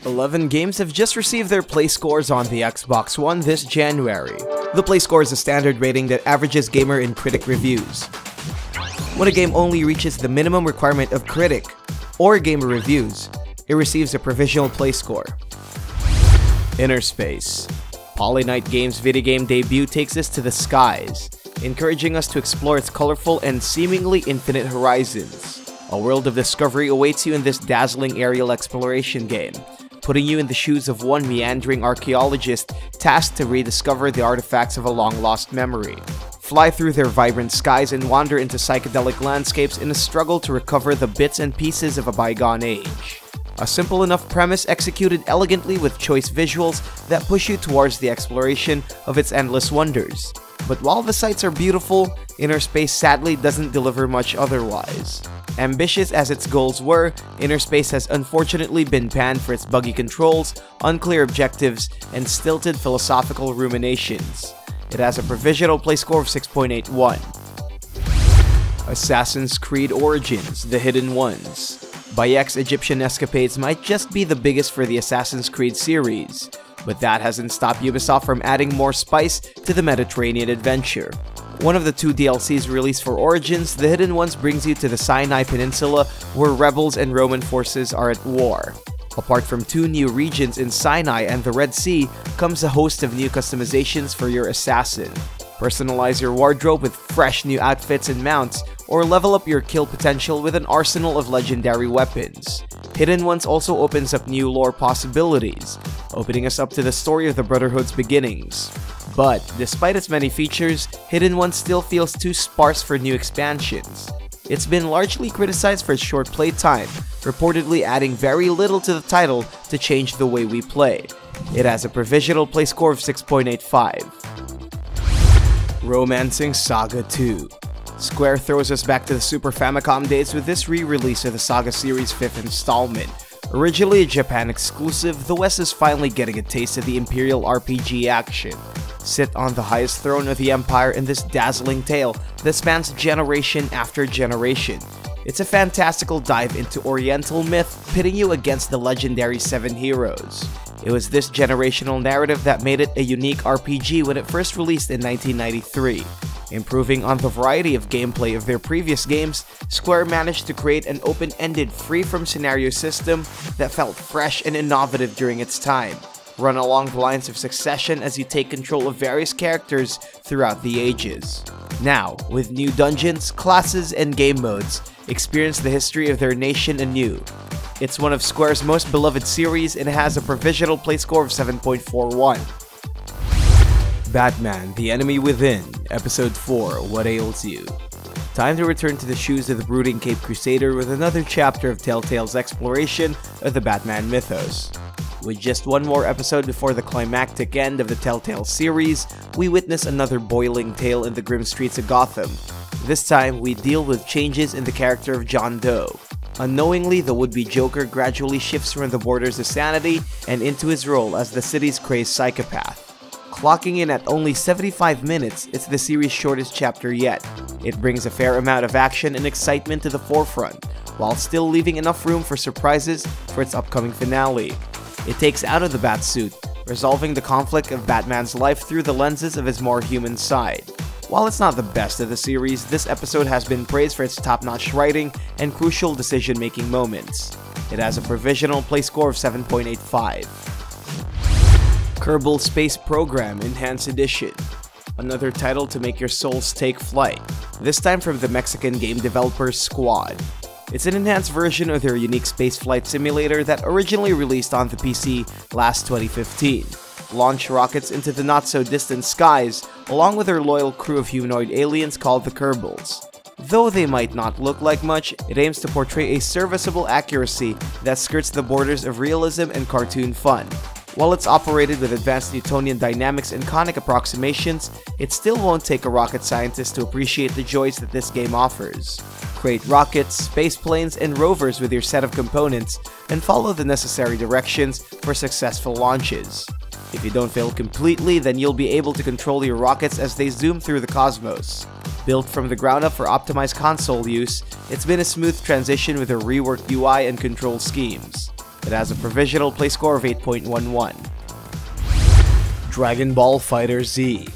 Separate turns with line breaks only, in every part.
11 games have just received their Playscores on the Xbox One this January. The Playscore is a standard rating that averages gamer and critic reviews. When a game only reaches the minimum requirement of critic or gamer reviews, it receives a provisional Playscore. InnerSpace. Polyknight Games' video game debut takes us to the skies, encouraging us to explore its colorful and seemingly infinite horizons. A world of discovery awaits you in this dazzling aerial exploration game, putting you in the shoes of one meandering archaeologist tasked to rediscover the artifacts of a long-lost memory. Fly through their vibrant skies and wander into psychedelic landscapes in a struggle to recover the bits and pieces of a bygone age. A simple enough premise executed elegantly with choice visuals that push you towards the exploration of its endless wonders. But while the sights are beautiful, InnerSpace sadly doesn't deliver much otherwise. Ambitious as its goals were, InnerSpace has unfortunately been panned for its buggy controls, unclear objectives, and stilted philosophical ruminations. It has a provisional Playscore of 6.81. Assassin's Creed Origins: The Hidden Ones. Bayek's Egyptian escapades might just be the biggest for the Assassin's Creed series, but that hasn't stopped Ubisoft from adding more spice to the Mediterranean adventure. One of the two DLCs released for Origins, The Hidden Ones brings you to the Sinai Peninsula, where rebels and Roman forces are at war. Apart from two new regions in Sinai and the Red Sea, comes a host of new customizations for your assassin. Personalize your wardrobe with fresh new outfits and mounts, or level up your kill potential with an arsenal of legendary weapons. Hidden Ones also opens up new lore possibilities, opening us up to the story of the Brotherhood's beginnings. But despite its many features, Hidden Ones still feels too sparse for new expansions. It's been largely criticized for its short playtime, reportedly adding very little to the title to change the way we play. It has a provisional Playscore of 6.85. Romancing SaGa 2. Square throws us back to the Super Famicom days with this re-release of the SaGa series' 5th installment. Originally a Japan exclusive, the West is finally getting a taste of the Imperial RPG action. Sit on the highest throne of the Empire in this dazzling tale that spans generation after generation. It's a fantastical dive into Oriental myth, pitting you against the legendary 7 heroes. It was this generational narrative that made it a unique RPG when it first released in 1993. Improving on the variety of gameplay of their previous games, Square managed to create an open-ended, free-from-scenario system that felt fresh and innovative during its time. Run along the lines of succession as you take control of various characters throughout the ages. Now, with new dungeons, classes, and game modes, experience the history of their nation anew. It's one of Square's most beloved series and has a provisional Playscore of 7.41. Batman: The Enemy Within, Episode 4, What Ails You? Time to return to the shoes of the brooding Cape Crusader with another chapter of Telltale's exploration of the Batman mythos. With just one more episode before the climactic end of the Telltale series, we witness another boiling tale in the grim streets of Gotham. This time, we deal with changes in the character of John Doe. Unknowingly, the would-be Joker gradually shifts from the borders of sanity and into his role as the city's crazed psychopath. Clocking in at only 75 minutes, it's the series' shortest chapter yet. It brings a fair amount of action and excitement to the forefront, while still leaving enough room for surprises for its upcoming finale. It takes out of the Batsuit, resolving the conflict of Batman's life through the lenses of his more human side. While it's not the best of the series, this episode has been praised for its top-notch writing and crucial decision-making moments. It has a provisional Playscore of 7.85. Kerbal Space Program Enhanced Edition. Another title to make your souls take flight, this time from the Mexican game developer Squad. It's an enhanced version of their unique spaceflight simulator that originally released on the PC last 2015. Launch rockets into the not-so-distant skies, along with their loyal crew of humanoid aliens called the Kerbals. Though they might not look like much, it aims to portray a serviceable accuracy that skirts the borders of realism and cartoon fun. While it's operated with advanced Newtonian dynamics and conic approximations, it still won't take a rocket scientist to appreciate the joys that this game offers. Create rockets, space planes, and rovers with your set of components, and follow the necessary directions for successful launches. If you don't fail completely, then you'll be able to control your rockets as they zoom through the cosmos. Built from the ground up for optimized console use, it's been a smooth transition with a reworked UI and control schemes. It has a provisional play score of 8.11. Dragon Ball FighterZ.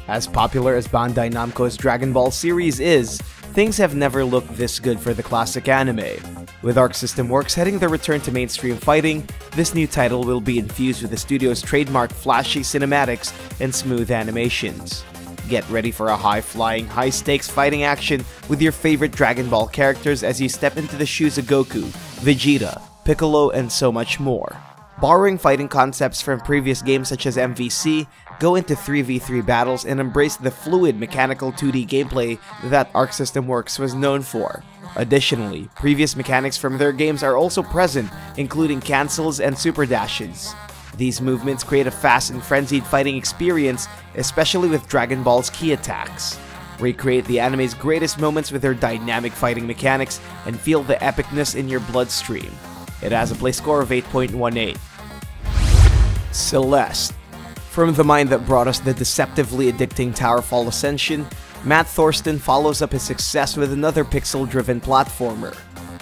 As popular as Bandai Namco's Dragon Ball series is, things have never looked this good for the classic anime. With Arc System Works heading their return to mainstream fighting, this new title will be infused with the studio's trademark flashy cinematics and smooth animations. Get ready for a high-flying, high-stakes fighting action with your favorite Dragon Ball characters as you step into the shoes of Goku, Vegeta, Piccolo, and so much more. Borrowing fighting concepts from previous games such as MVC, go into 3v3 battles and embrace the fluid mechanical 2D gameplay that Arc System Works was known for. Additionally, previous mechanics from their games are also present, including cancels and super dashes. These movements create a fast and frenzied fighting experience, especially with Dragon Ball's key attacks. Recreate the anime's greatest moments with their dynamic fighting mechanics and feel the epicness in your bloodstream. It has a play score of 8.18. Celeste. From the mind that brought us the deceptively addicting Towerfall Ascension, Matt Thorsten follows up his success with another pixel-driven platformer.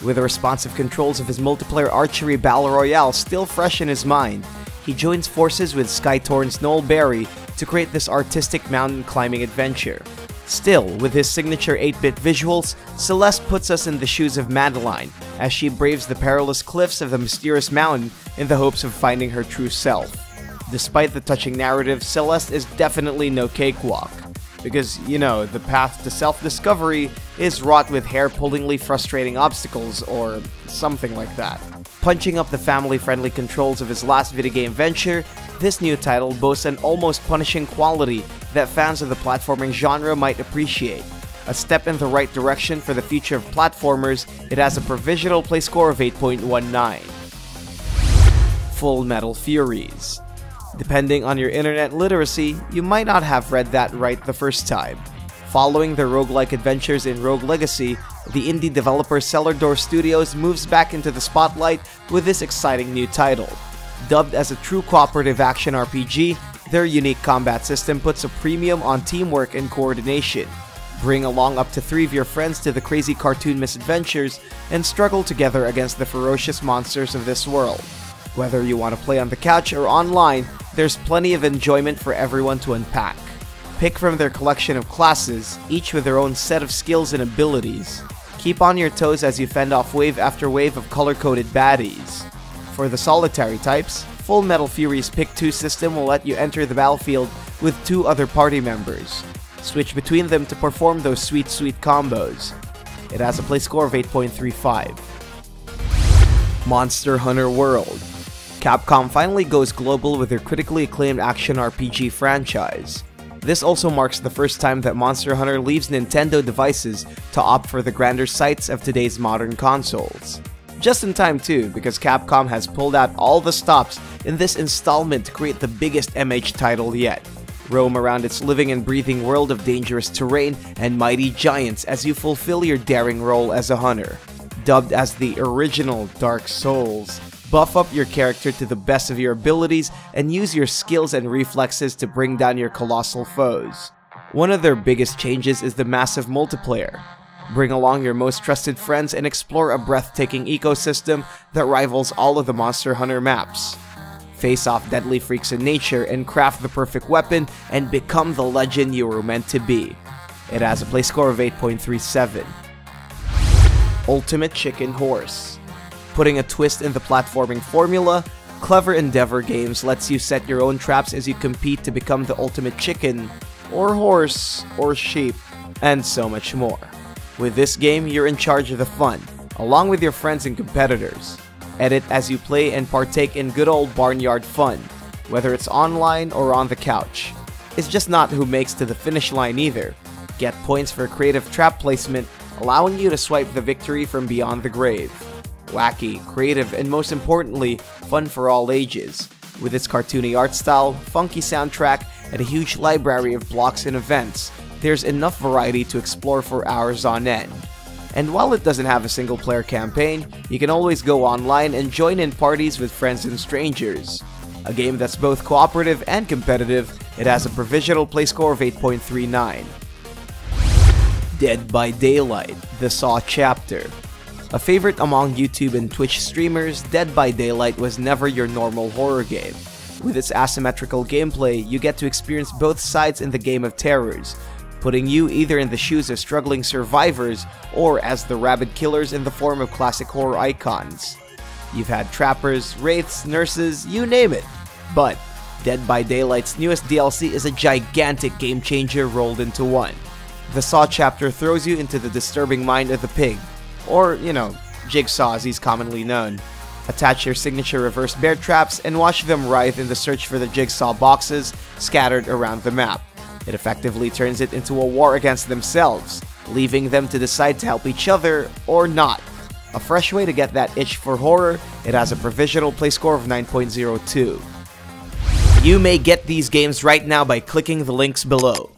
With the responsive controls of his multiplayer archery battle royale still fresh in his mind, he joins forces with Skytorn's Noel Berry to create this artistic mountain climbing adventure. Still, with his signature 8-bit visuals, Celeste puts us in the shoes of Madeline as she braves the perilous cliffs of the mysterious mountain in the hopes of finding her true self. Despite the touching narrative, Celeste is definitely no cakewalk. Because, you know, the path to self-discovery is wrought with hair-pullingly frustrating obstacles, or something like that. Punching up the family-friendly controls of his last video game venture, this new title boasts an almost punishing quality that fans of the platforming genre might appreciate. A step in the right direction for the future of platformers, it has a provisional play score of 8.19. Full Metal Furies. Depending on your internet literacy, you might not have read that right the first time. Following their roguelike adventures in Rogue Legacy, the indie developer Cellar Door Studios moves back into the spotlight with this exciting new title. Dubbed as a true cooperative action RPG, their unique combat system puts a premium on teamwork and coordination. Bring along up to 3 of your friends to the crazy cartoon misadventures and struggle together against the ferocious monsters of this world. Whether you want to play on the couch or online, there's plenty of enjoyment for everyone to unpack. Pick from their collection of classes, each with their own set of skills and abilities. Keep on your toes as you fend off wave after wave of color-coded baddies. For the solitary types, Full Metal Fury's Pick 2 system will let you enter the battlefield with 2 other party members. Switch between them to perform those sweet combos. It has a play score of 8.35. Monster Hunter World. Capcom finally goes global with their critically acclaimed action RPG franchise. This also marks the first time that Monster Hunter leaves Nintendo devices to opt for the grander sights of today's modern consoles. Just in time too, because Capcom has pulled out all the stops in this installment to create the biggest MH title yet. Roam around its living and breathing world of dangerous terrain and mighty giants as you fulfill your daring role as a hunter. Dubbed as the original Dark Souls, buff up your character to the best of your abilities and use your skills and reflexes to bring down your colossal foes. One of their biggest changes is the massive multiplayer. Bring along your most trusted friends and explore a breathtaking ecosystem that rivals all of the Monster Hunter maps. Face off deadly freaks in nature and craft the perfect weapon and become the legend you were meant to be. It has a play score of 8.37. Ultimate Chicken Horse. Putting a twist in the platforming formula, Clever Endeavor Games lets you set your own traps as you compete to become the ultimate chicken, or horse, or sheep, and so much more. With this game, you're in charge of the fun, along with your friends and competitors. Edit as you play and partake in good old barnyard fun, whether it's online or on the couch. It's just not who makes to the finish line either. Get points for creative trap placement, allowing you to swipe the victory from beyond the grave. Wacky, creative, and most importantly, fun for all ages. With its cartoony art style, funky soundtrack, and a huge library of blocks and events, there's enough variety to explore for hours on end. And while it doesn't have a single-player campaign, you can always go online and join in parties with friends and strangers. A game that's both cooperative and competitive, it has a provisional play score of 8.39. Dead by Daylight, the Saw Chapter. A favorite among YouTube and Twitch streamers, Dead by Daylight was never your normal horror game. With its asymmetrical gameplay, you get to experience both sides in the game of terrors, putting you either in the shoes of struggling survivors or as the rabid killers in the form of classic horror icons. You've had trappers, wraiths, nurses, you name it. But Dead by Daylight's newest DLC is a gigantic game changer rolled into one. The Saw chapter throws you into the disturbing mind of the pig, or, Jigsaw as he's commonly known. Attach your signature reverse bear traps and watch them writhe in the search for the Jigsaw boxes scattered around the map. It effectively turns it into a war against themselves, leaving them to decide to help each other or not. A fresh way to get that itch for horror, it has a provisional Playscore of 9.02. You may get these games right now by clicking the links below.